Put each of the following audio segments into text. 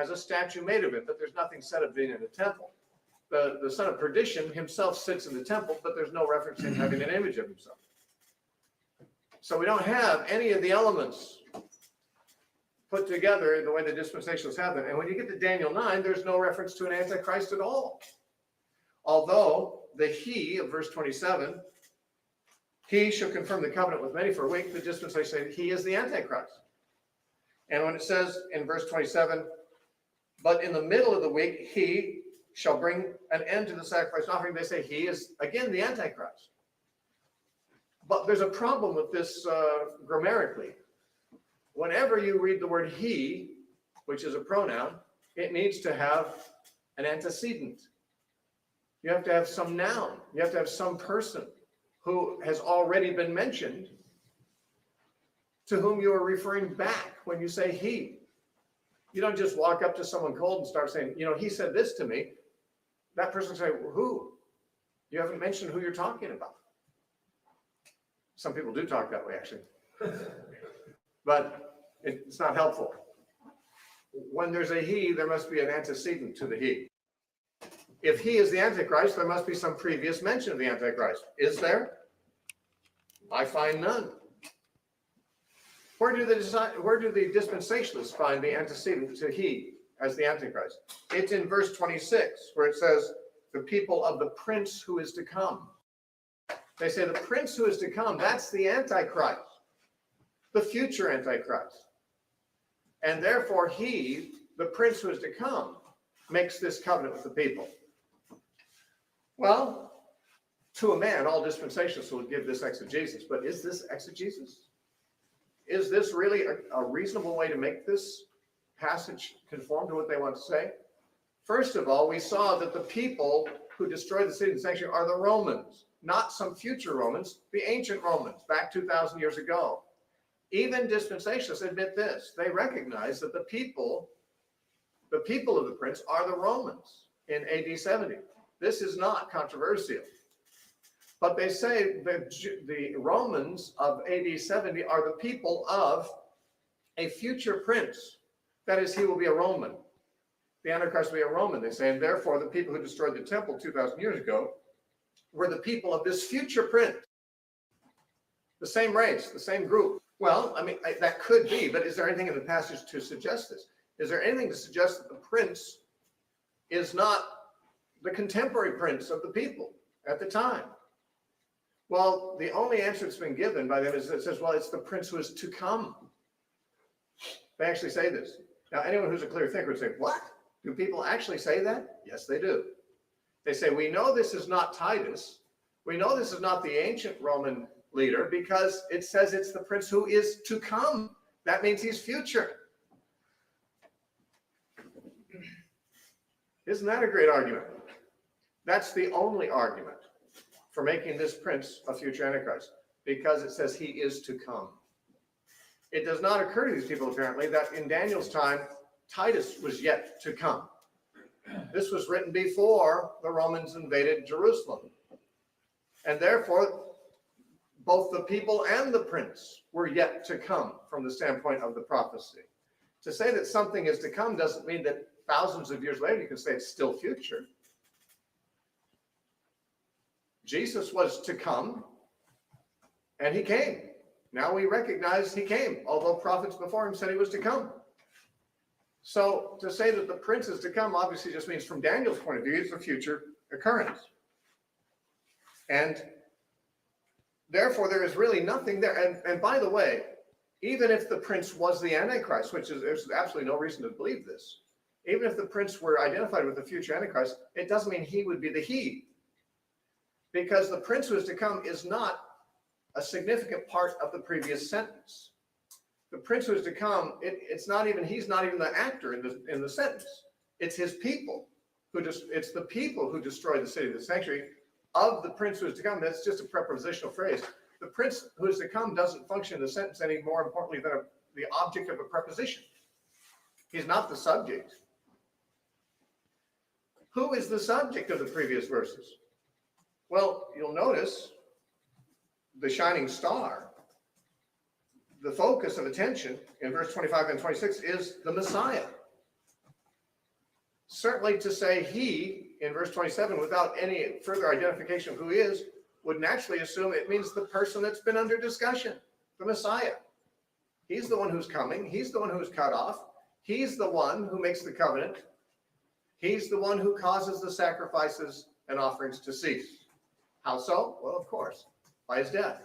has a statue made of it, but there's nothing said of being in the temple. The son of perdition himself sits in the temple, but there's no reference to him having an image of himself. So we don't have any of the elements put together the way the dispensationalists have them. And when you get to Daniel 9, there's no reference to an antichrist at all. Although the he of verse 27, he shall confirm the covenant with many for a week, the dispensation says he is the antichrist. And when it says in verse 27, but in the middle of the week, he shall bring an end to the sacrifice offering, they say he is, again, the antichrist. But there's a problem with this grammatically. Whenever you read the word he, which is a pronoun, it needs to have an antecedent. You have to have some noun. You have to have some person who has already been mentioned to whom you are referring back when you say he. You don't just walk up to someone cold and start saying, you know, he said this to me. That person say, well, who? You haven't mentioned who you're talking about. Some people do talk that way, actually. But it's not helpful. When there's a he, there must be an antecedent to the he. If he is the Antichrist, there must be some previous mention of the Antichrist. Is there? I find none. Where do the dispensationalists find the antecedent to he as the Antichrist? It's in verse 26, where it says, the people of the prince who is to come. They say the prince who is to come, that's the Antichrist, the future Antichrist. And therefore he, the prince who is to come, makes this covenant with the people. Well, to a man, all dispensationalists will give this exegesis, but is this exegesis? Is this really a reasonable way to make this passage conform to what they want to say? First of all, we saw that the people who destroyed the city and sanctuary are the Romans, not some future Romans, the ancient Romans, back 2,000 years ago. Even dispensationalists admit this. They recognize that the people of the prince are the Romans in AD 70. This is not controversial. But they say that the Romans of AD 70 are the people of a future prince. That is, he will be a Roman. The Antichrist will be a Roman, they say, and therefore the people who destroyed the temple 2,000 years ago were the people of this future prince. The same race, the same group. Well, I mean, that could be, but is there anything in the passage to suggest this? Is there anything to suggest that the prince is not the contemporary prince of the people at the time? Well, the only answer that's been given by them is that it says, well, it's the prince who is to come. They actually say this. Now, anyone who's a clear thinker would say, what? Do people actually say that? Yes, they do. They say, we know this is not Titus. We know this is not the ancient Roman leader because it says it's the prince who is to come. That means he's future. Isn't that a great argument? That's the only argument for making this prince a future Antichrist, because it says he is to come. It does not occur to these people, apparently, that in Daniel's time, Titus was yet to come. This was written before the Romans invaded Jerusalem. And therefore, both the people and the prince were yet to come from the standpoint of the prophecy. To say that something is to come doesn't mean that thousands of years later you can say it's still future. Jesus was to come, and he came. Now we recognize he came, although prophets before him said he was to come. So to say that the prince is to come obviously just means from Daniel's point of view, it's a future occurrence. And therefore there is really nothing there. And by the way, even if the prince was the Antichrist, which is, there's absolutely no reason to believe this, even if the prince were identified with the future Antichrist, it doesn't mean he would be the he. Because the prince who is to come is not a significant part of the previous sentence. The prince who is to come, he's not even the actor in the sentence. It's his people it's the people who destroyed the city, the sanctuary of the prince who is to come. That's just a prepositional phrase. The prince who is to come doesn't function in the sentence any more importantly than the object of a preposition. He's not the subject. Who is the subject of the previous verses? Well, you'll notice the shining star. The focus of attention in verse 25 and 26 is the Messiah. Certainly to say he, in verse 27, without any further identification of who he is, would naturally assume it means the person that's been under discussion, the Messiah. He's the one who's coming. He's the one who's cut off. He's the one who makes the covenant. He's the one who causes the sacrifices and offerings to cease. How so? Well, of course, by his death.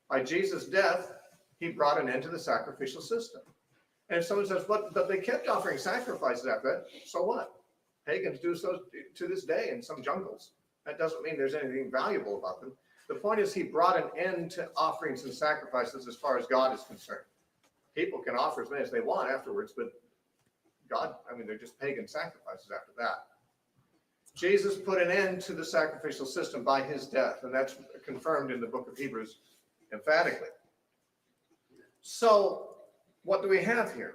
By Jesus' death, he brought an end to the sacrificial system. And if someone says, but they kept offering sacrifices after that, so what? Pagans do so to this day in some jungles. That doesn't mean there's anything valuable about them. The point is he brought an end to offerings and sacrifices as far as God is concerned. People can offer as many as they want afterwards, but God, they're just pagan sacrifices after that. Jesus put an end to the sacrificial system by his death, and that's confirmed in the book of Hebrews emphatically. So, what do we have here?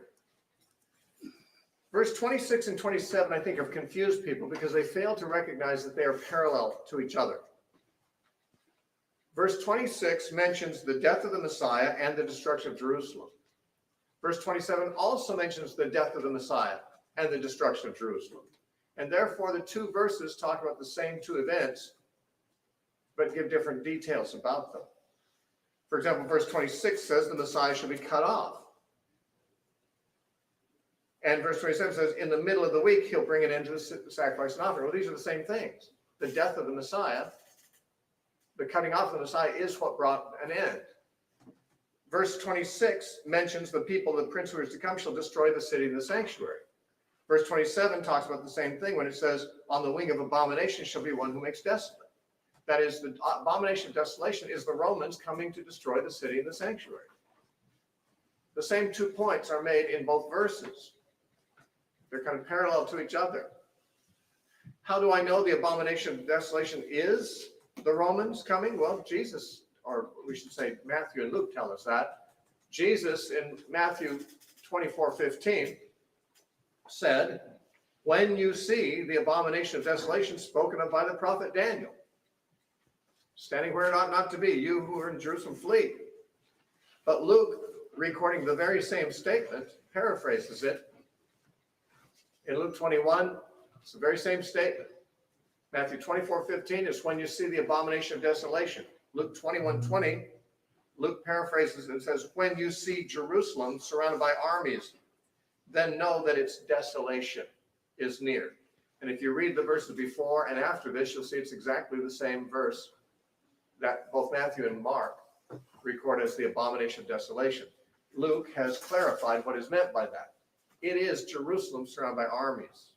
Verse 26 and 27, I think, have confused people because they fail to recognize that they are parallel to each other. Verse 26 mentions the death of the Messiah and the destruction of Jerusalem. Verse 27 also mentions the death of the Messiah and the destruction of Jerusalem. And therefore, the two verses talk about the same two events, but give different details about them. For example, verse 26 says the Messiah shall be cut off. And verse 27 says, in the middle of the week, he'll bring an end to the sacrifice and offering. Well, these are the same things. The death of the Messiah, the cutting off of the Messiah is what brought an end. Verse 26 mentions the people, the prince who is to come, shall destroy the city and the sanctuary. Verse 27 talks about the same thing when it says, on the wing of abomination shall be one who makes desolate. That is, the abomination of desolation is the Romans coming to destroy the city and the sanctuary. The same 2 points are made in both verses. They're kind of parallel to each other. How do I know the abomination of desolation is the Romans coming? Well, Jesus, or we should say Matthew and Luke tell us that. Jesus in Matthew 24:15 said, when you see the abomination of desolation spoken of by the prophet Daniel, standing where it ought not to be, you who are in Jerusalem flee. But Luke, recording the very same statement, paraphrases it. In Luke 21, it's the very same statement. Matthew 24:15 is when you see the abomination of desolation. Luke 21:20, Luke paraphrases it and says, when you see Jerusalem surrounded by armies, then know that its desolation is near. And if you read the verses before and after this, you'll see it's exactly the same verse that both Matthew and Mark record as the abomination of desolation. Luke has clarified what is meant by that. It is Jerusalem surrounded by armies,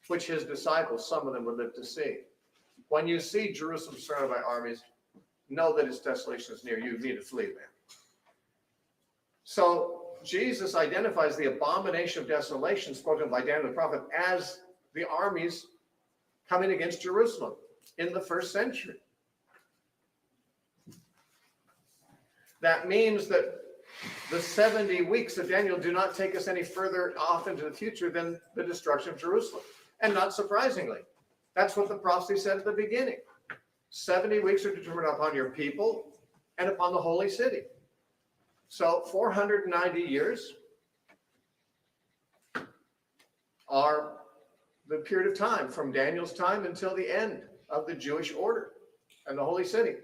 which his disciples, some of them, would live to see. When you see Jerusalem surrounded by armies, know that its desolation is near. You need to flee then. So Jesus identifies the abomination of desolation spoken by Daniel the prophet as the armies coming against Jerusalem in the first century. That means that the 70 weeks of Daniel do not take us any further off into the future than the destruction of Jerusalem. And not surprisingly, that's what the prophecy said at the beginning. 70 weeks are determined upon your people and upon the holy city. So 490 years are the period of time from Daniel's time until the end of the Jewish order and the holy city.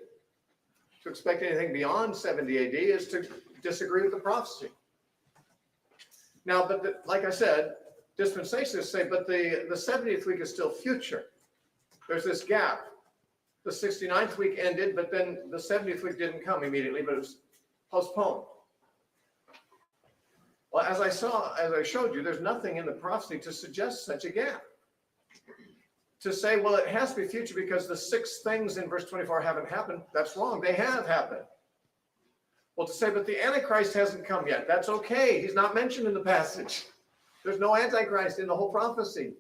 To expect anything beyond 70 AD is to disagree with the prophecy. Now, but like I said, dispensationalists say, but the 70th week is still future. There's this gap. The 69th week ended, but then the 70th week didn't come immediately, but it was postponed. Well, as I showed you, there's nothing in the prophecy to suggest such a gap. To say, well, it has to be future because the 6 things in verse 24 haven't happened, that's wrong. They have happened. Well, to say, but the Antichrist hasn't come yet, that's okay. He's not mentioned in the passage. There's no Antichrist in the whole prophecy.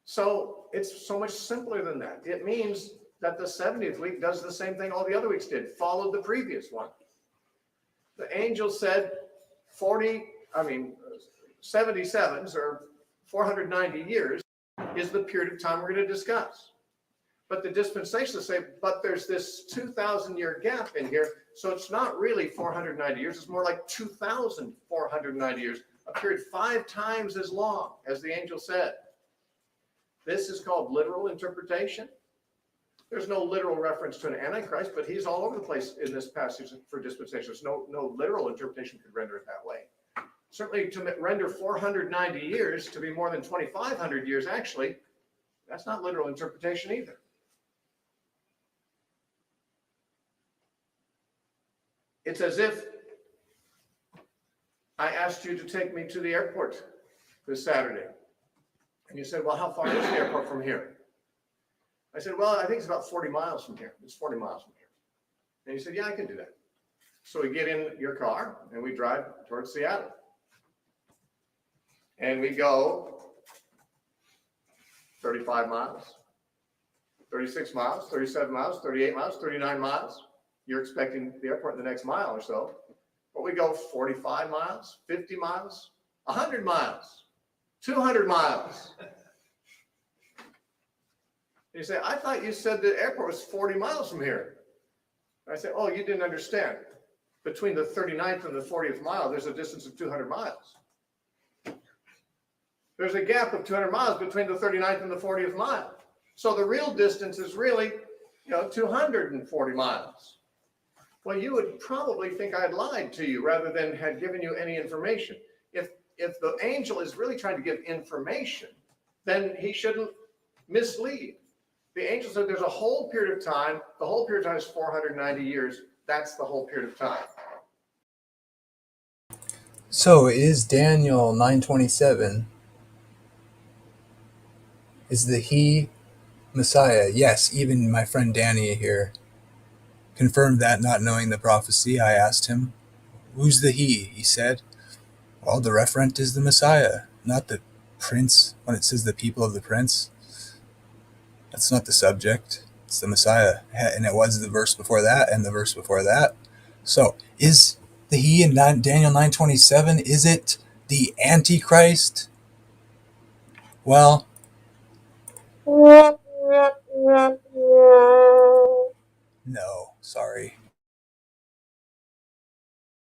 So it's so much simpler than that. It means that the 70th week does the same thing all the other weeks did, followed the previous one. The angel said 77s or 490 years is the period of time we're going to discuss. But the dispensationalists say, but there's this 2,000-year gap in here, so it's not really 490 years. It's more like 2,490 years a period 5 times as long as the angel said. This is called literal interpretation. There's no literal reference to an antichrist, but he's all over the place in this passage for dispensations. No literal interpretation could render it that way. Certainly to render 490 years to be more than 2,500 years, actually, that's not literal interpretation either. It's as if I asked you to take me to the airport this Saturday. And you said, well, how far is the airport from here? I said, well, I think it's about 40 miles from here. It's 40 miles from here. And you said, yeah, I can do that. So we get in your car and we drive towards Seattle. And we go 35 miles, 36 miles, 37 miles, 38 miles, 39 miles. You're expecting the airport in the next mile or so. But we go 45 miles, 50 miles, 100 miles, 200 miles. You say, I thought you said the airport was 40 miles from here. I say, oh, you didn't understand. Between the 39th and the 40th mile, there's a distance of 200 miles. There's a gap of 200 miles between the 39th and the 40th mile. So the real distance is really, 240 miles. Well, you would probably think I'd lied to you rather than had given you any information. If the angel is really trying to give information, then he shouldn't mislead. The angel said there's a whole period of time. The whole period of time is 490 years. That's the whole period of time. So is Daniel 9:27, is the he Messiah? Yes, even my friend Danny here confirmed that, not knowing the prophecy. I asked him, who's the he? He said, well, the referent is the Messiah, not the prince. When it says the people of the prince, that's not the subject. It's the Messiah. And it was the verse before that and the verse before that. So is the he in Daniel 9:27, is it the antichrist? Well,